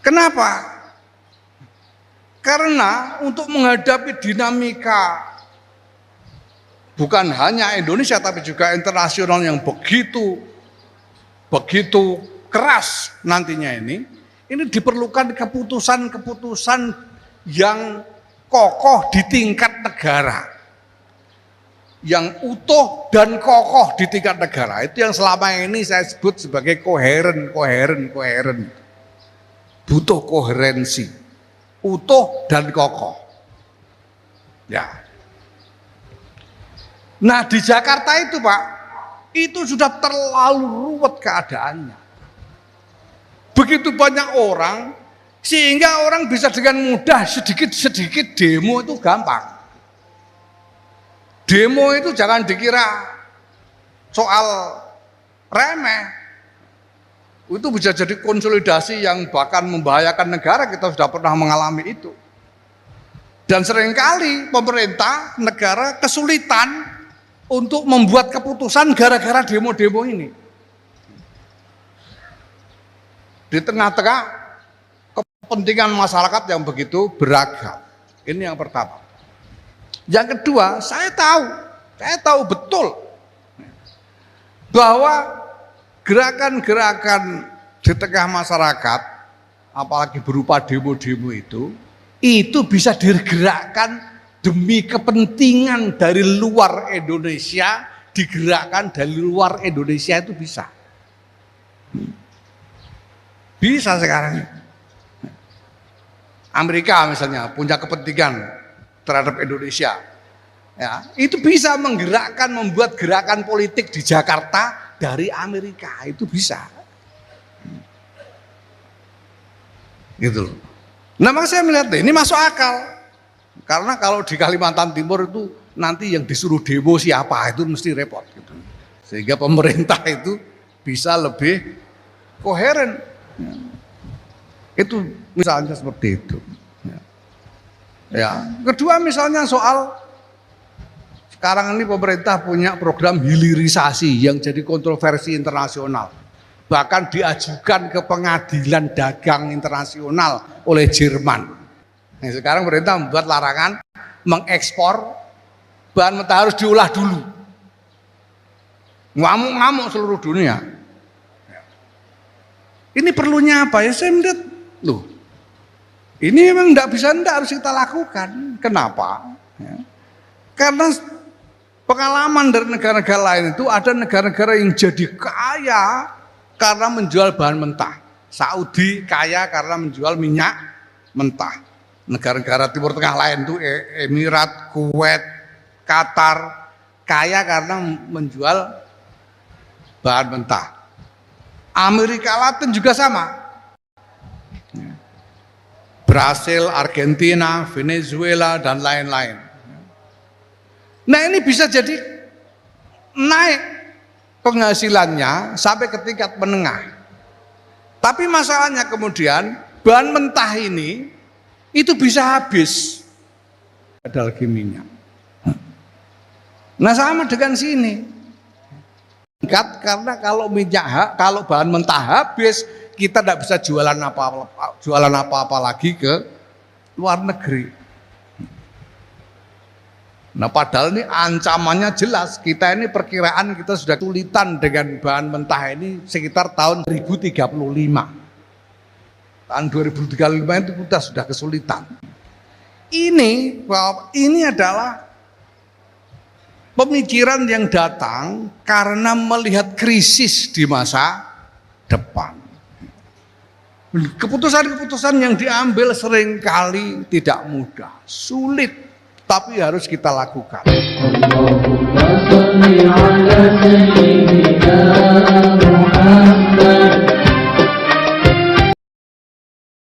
Kenapa? Karena untuk menghadapi dinamika bukan hanya Indonesia tapi juga internasional yang begitu keras nantinya ini diperlukan keputusan-keputusan yang kokoh di tingkat negara, yang utuh dan kokoh di tingkat negara. Itu yang selama ini saya sebut sebagai koheren. Butuh koherensi, utuh dan kokoh. Ya. Nah di Jakarta itu Pak, itu sudah terlalu ruwet keadaannya. Begitu banyak orang, sehingga orang bisa dengan mudah sedikit-sedikit demo itu gampang. Demo itu jangan dikira soal remeh. Itu bisa jadi konsolidasi yang bahkan membahayakan negara, kita sudah pernah mengalami itu. Dan seringkali pemerintah, negara kesulitan untuk membuat keputusan gara-gara demo-demo ini. Di tengah-tengah kepentingan masyarakat yang begitu beragam. Ini yang pertama. Yang kedua, saya tahu betul bahwa gerakan-gerakan di tengah masyarakat, apalagi berupa demo-demo itu bisa digerakkan demi kepentingan dari luar Indonesia, digerakkan dari luar Indonesia itu bisa. Bisa sekarang. Amerika misalnya punya kepentingan terhadap Indonesia. Ya, itu bisa menggerakkan, membuat gerakan politik di Jakarta dari Amerika, itu bisa. Gitu. Nah, maka saya melihat ini masuk akal. Karena kalau di Kalimantan Timur itu nanti yang disuruh demo siapa itu mesti repot gitu. Sehingga pemerintah itu bisa lebih koheren. Itu misalnya seperti itu. Ya. Kedua misalnya soal sekarang ini pemerintah punya program hilirisasi yang jadi kontroversi internasional. Bahkan diajukan ke pengadilan dagang internasional oleh Jerman. Nah, sekarang pemerintah membuat larangan mengekspor bahan mentah, harus diolah dulu. Ngamuk-ngamuk seluruh dunia. Ini perlunya apa ya? Saya melihat, loh, ini memang tidak harus kita lakukan. Kenapa? Ya. Karena pengalaman dari negara-negara lain itu ada negara-negara yang jadi kaya karena menjual bahan mentah. Saudi kaya karena menjual minyak mentah. Negara-negara Timur Tengah lain itu Emirat, Kuwait, Qatar kaya karena menjual bahan mentah. Amerika Latin juga sama. Brasil, Argentina, Venezuela dan lain-lain. Nah, ini bisa jadi naik penghasilannya sampai ke tingkat menengah. Tapi masalahnya kemudian bahan mentah ini itu bisa habis. Ada lagi minyak. Nah, sama dengan sini. Karena kalau kalau bahan mentah habis, kita tidak bisa jualan apa-apa lagi ke luar negeri. Nah, padahal ini ancamannya jelas. Kita ini perkiraan kita sudah kesulitan dengan bahan mentah ini sekitar tahun 2035. Tahun 2035 itu kita sudah kesulitan. Ini adalah pemikiran yang datang karena melihat krisis di masa depan. Keputusan-keputusan yang diambil seringkali tidak mudah, sulit, tapi harus kita lakukan.